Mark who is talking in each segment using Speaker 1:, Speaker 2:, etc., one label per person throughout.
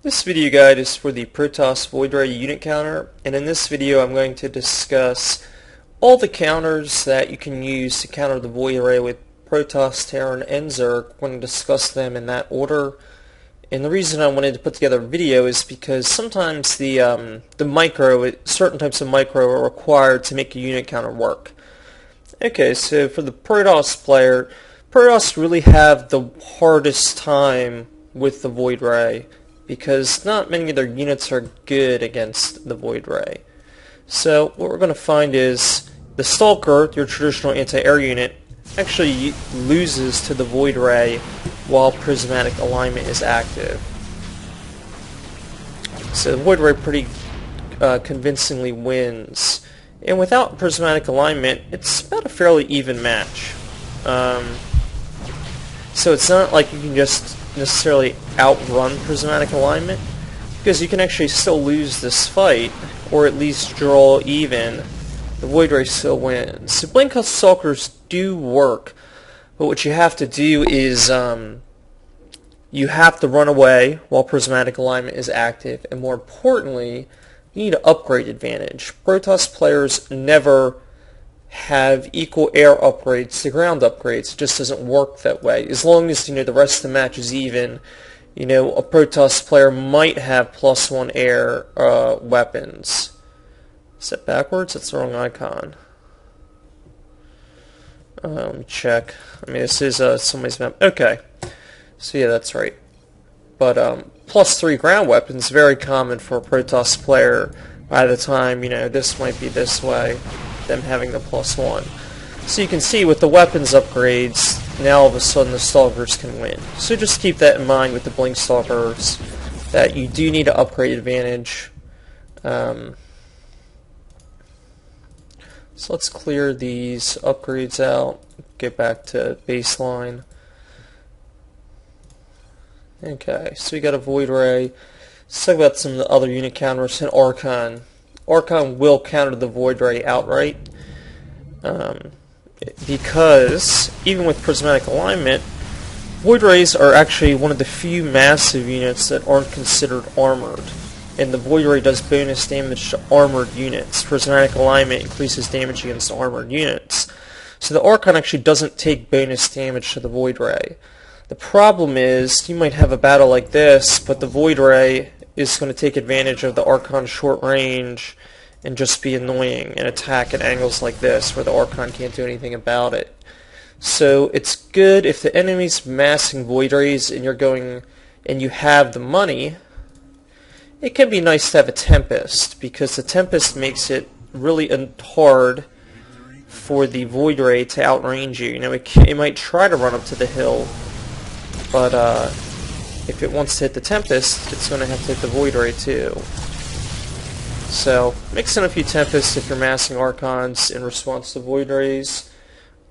Speaker 1: This video guide is for the Protoss Void Ray unit counter, and in this video I'm going to discuss all the counters that you can use to counter the Void Ray with Protoss, Terran, and Zerg. I'm going to discuss them in that order. And the reason I wanted to put together a video is because sometimes the certain types of micro are required to make a unit counter work. Okay, so for the Protoss player, Protoss really have the hardest time with the Void Ray, because not many of their units are good against the Void Ray. So what we're going to find is the Stalker, your traditional anti-air unit, actually loses to the Void Ray while Prismatic Alignment is active. So the Void Ray pretty convincingly wins. And without Prismatic Alignment, it's about a fairly even match. So it's not like you can just necessarily outrun Prismatic Alignment, because you can actually still lose this fight, or at least draw even. The Void Ray still wins. So Blink Stalkers do work, but what you have to do is you have to run away while Prismatic Alignment is active, and more importantly, you need an upgrade advantage. Protoss players never have equal air upgrades to ground upgrades. It just doesn't work that way. As long as the rest of the match is even, a Protoss player might have +1 air weapons. Is that backwards? That's the wrong icon. Let me check. This is somebody's map. Okay. So yeah, that's right. But +3 ground weapons, very common for a Protoss player. By the time, this might be this way, them having the +1. So you can see with the weapons upgrades, now all of a sudden the Stalkers can win. So just keep that in mind with the Blink Stalkers, that you do need an upgrade advantage. So let's clear these upgrades out, get back to baseline. Okay, so we got a Void Ray. Let's talk about some of the other unit counters. And Archon. Archon will counter the Void Ray outright, because even with Prismatic Alignment, Void Rays are actually one of the few massive units that aren't considered armored, and the Void Ray does bonus damage to armored units. Prismatic Alignment increases damage against armored units, so the Archon actually doesn't take bonus damage to the Void Ray. The problem is, you might have a battle like this, but the Void Ray is going to take advantage of the Archon's short range and just be annoying and attack at angles like this where the Archon can't do anything about it. So it's good if the enemy's massing Void Rays and you have the money. It can be nice to have a Tempest, because the Tempest makes it really hard for the Void Ray to outrange you. It might try to run up to the hill, but if it wants to hit the Tempest, it's going to have to hit the Void Ray too. So mix in a few Tempests if you're massing Archons in response to Void Rays.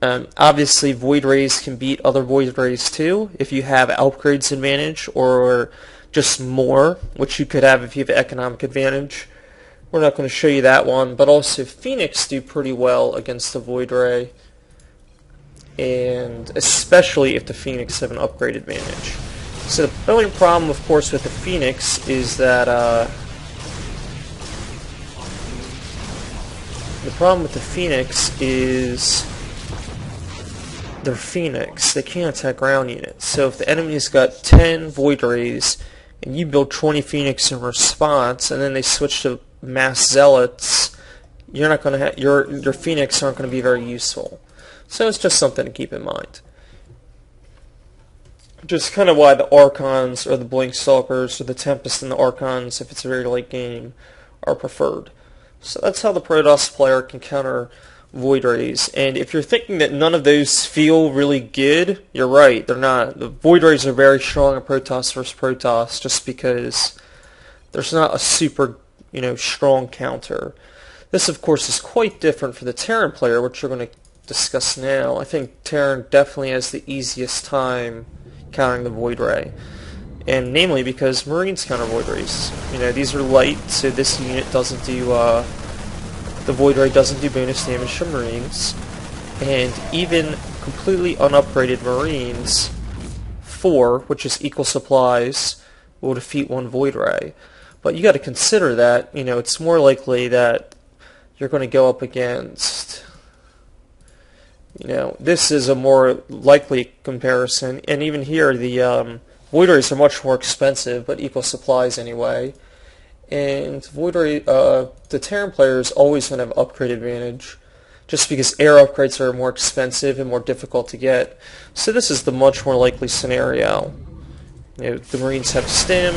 Speaker 1: Obviously Void Rays can beat other Void Rays too if you have upgrades advantage, or just more, which you could have if you have economic advantage. We're not going to show you that one, but also Phoenix do pretty well against the Void Ray, and especially if the Phoenix have an upgrade advantage. So the only problem, of course, with the Phoenix is that they're Phoenix. They can't attack ground units. So if the enemy's got 10 Void Rays and you build 20 Phoenix in response, and then they switch to mass Zealots, you're not going to your Phoenix aren't going to be very useful. So it's just something to keep in mind. Just kind of why the Archons or the Blink Stalkers or the Tempest and the Archons, if it's a very late game, are preferred. So that's how the Protoss player can counter Void Rays. And if you're thinking that none of those feel really good, you're right, they're not. The Void Rays are very strong in Protoss versus Protoss, just because there's not a super, strong counter. This, of course, is quite different for the Terran player, which we're going to discuss now. I think Terran definitely has the easiest time countering the Void Ray, and namely because Marines counter Void Rays. These are light, so this unit doesn't do the Void Ray doesn't do bonus damage to Marines, and even completely unupgraded Marines 4, which is equal supplies, will defeat one Void Ray. But you got to consider that, you know, it's more likely that you're going to go up against, you know, this is a more likely comparison. And even here, the Void Rays are much more expensive, but equal supplies anyway. And Void Ray, the Terran player is always going to have upgrade advantage, just because air upgrades are more expensive and more difficult to get. So this is the much more likely scenario. You know, the Marines have stim,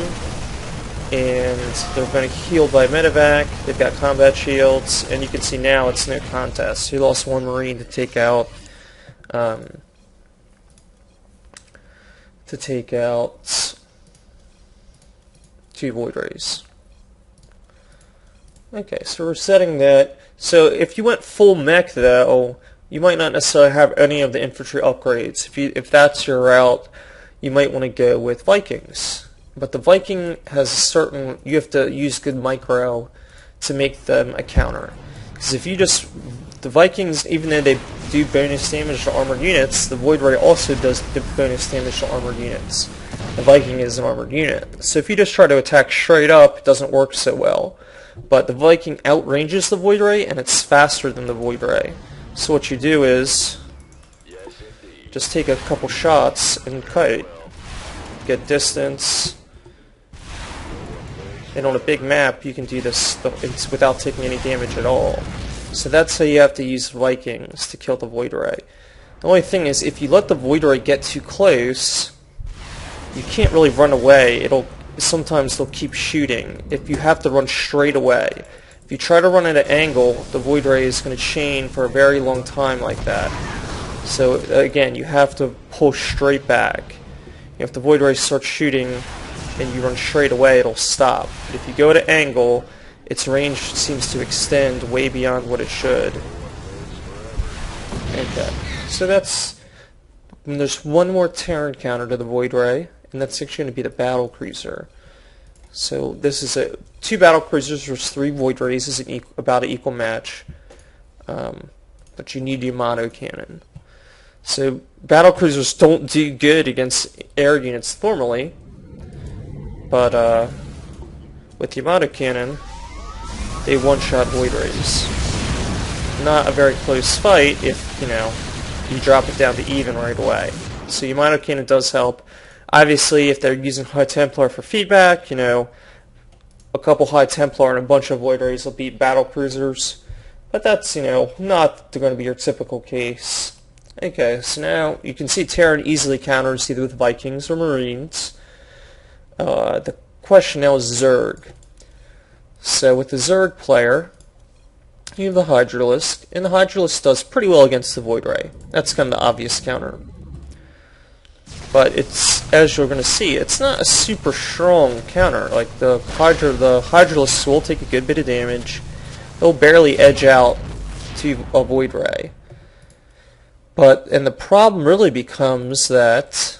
Speaker 1: and they're going to heal by medevac. They've got combat shields, and you can see now it's no contest. He lost one Marine to take out two Void Rays. Okay, so we're setting that. So if you went full mech, though, you might not necessarily have any of the infantry upgrades. If that's your route, you might want to go with Vikings. But the Viking has a certain, you have to use good micro to make them a counter. Because if you just, the Vikings, even though they do bonus damage to armored units, the Void Ray also does bonus damage to armored units. The Viking is an armored unit. So if you just try to attack straight up, it doesn't work so well. But the Viking outranges the Void Ray, and it's faster than the Void Ray. So what you do is just take a couple shots and kite. Get distance. And on a big map, you can do this without taking any damage at all. So that's how you have to use Vikings to kill the Void Ray. The only thing is, if you let the Void Ray get too close, you can't really run away. Sometimes they'll keep shooting. If you have to run straight away. If you try to run at an angle, the Void Ray is going to chain for a very long time like that. So again, you have to pull straight back. If the Void Ray starts shooting and you run straight away, it'll stop. But if you go at an angle, its range seems to extend way beyond what it should. Okay, so there's one more Terran counter to the Void Ray, and that's actually going to be the battle cruiser. So this is two battle cruisers versus 3 Void Rays is about an equal match, but you need Yamato cannon. So battle cruisers don't do good against air units normally, but with Yamato cannon, they one-shot Void Rays. Not a very close fight if you drop it down to even right away. So Yamato cannon does help. Obviously, if they're using High Templar for feedback, a couple High Templar and a bunch of Void Rays will beat battle cruisers. But that's, not going to be your typical case. Okay, so now you can see Terran easily counters either with Vikings or Marines. The question now is Zerg. So with the Zerg player, you have the Hydralisk, and the Hydralisk does pretty well against the Void Ray. That's kind of the obvious counter. But it's, as you're going to see, it's not a super strong counter. Like the Hydralisk will take a good bit of damage. They'll barely edge out to a Void Ray. And the problem really becomes that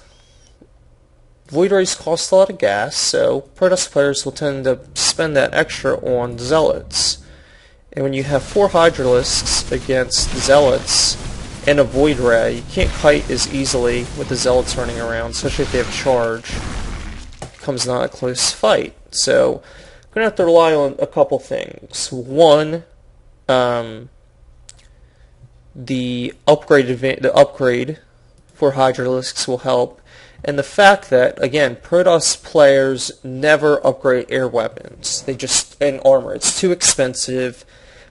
Speaker 1: Void Rays cost a lot of gas, so Protoss players will tend to spend that extra on Zealots. And when you have 4 Hydralisks against Zealots and a Void Ray, you can't kite as easily with the Zealots running around, especially if they have charge. It becomes not a close fight. So I'm going to have to rely on a couple things. One, the upgrade for Hydralisks will help. And the fact that, again, Protoss players never upgrade air weapons. And armor. It's too expensive.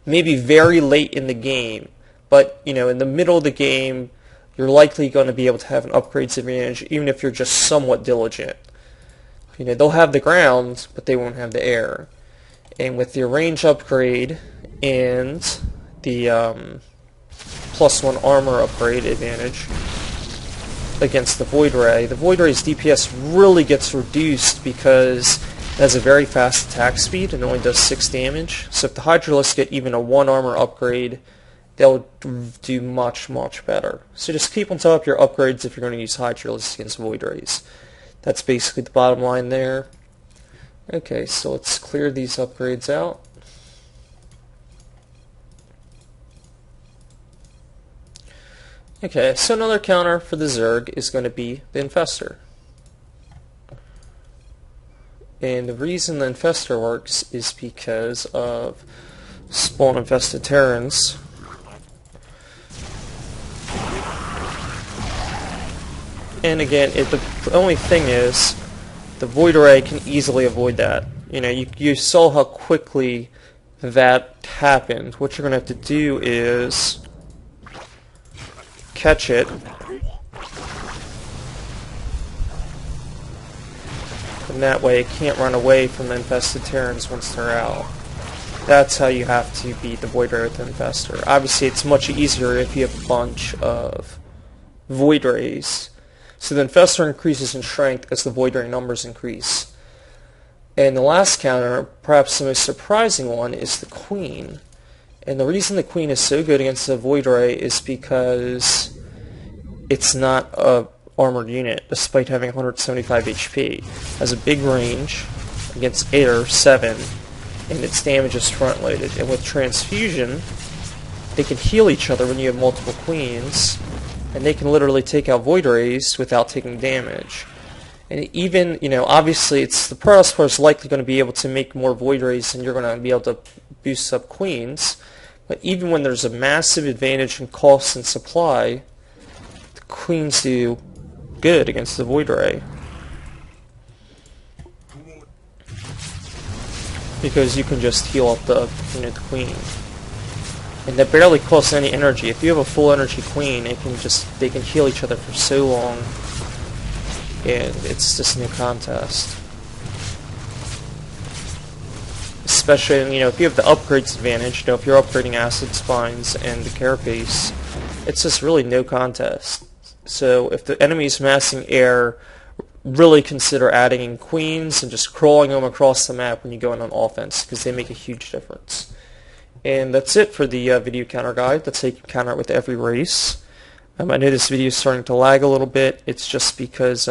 Speaker 1: Maybe very late in the game. But, in the middle of the game, you're likely going to be able to have an upgrades advantage, even if you're just somewhat diligent. They'll have the ground, but they won't have the air. And with the range upgrade and the +1 armor upgrade advantage against the Void Ray's DPS really gets reduced because it has a very fast attack speed and only does 6 damage. So if the Hydralisk get even a 1 armor upgrade, they'll do much, much better. So just keep on top of your upgrades if you're going to use Hydralisk against Void Rays. That's basically the bottom line there. Okay, so let's clear these upgrades out. Okay, so another counter for the Zerg is going to be the Infestor. And the reason the infestor works is because of spawn infested Terrans. And again, the only thing is, the Void Array can easily avoid that. You know, you saw how quickly that happened. What you're going to have to do is catch it, and that way it can't run away from the infested Terrans once they're out. That's how you have to beat the Void Ray with the Infestor. Obviously, it's much easier if you have a bunch of Void Rays. So the Infestor increases in strength as the Void Ray numbers increase. And the last counter, perhaps the most surprising one, is the Queen. And the reason the Queen is so good against the Void Ray is because it's not a armored unit, despite having 175 HP. It has a big range against air, 7, and its damage is front-loaded. And with Transfusion, they can heal each other when you have multiple Queens, and they can literally take out Void Rays without taking damage. And even, you know, obviously it's the Protoss player is likely going to be able to make more Void Rays and you're going to be able to boost up Queens. But even when there's a massive advantage in cost and supply, the Queens do good against the Void Ray. Because you can just heal up the Queen. And that barely costs any energy. If you have a full energy Queen, they can heal each other for so long. And it's just no contest. Especially, you know, if you have the upgrades advantage, you know, if you're upgrading Acid Spines and the Carapace, it's just really no contest. So if the enemy's massing air, really consider adding in Queens and just crawling them across the map when you go in on offense, because they make a huge difference. And that's it for the video counter guide. That's how you can counter it with every race. I know this video is starting to lag a little bit. It's just because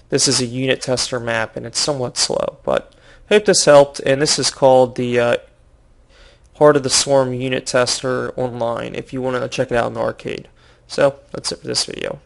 Speaker 1: this is a unit tester map and it's somewhat slow. But I hope this helped. And this is called the Heart of the Swarm unit tester online if you want to check it out in the arcade. So that's it for this video.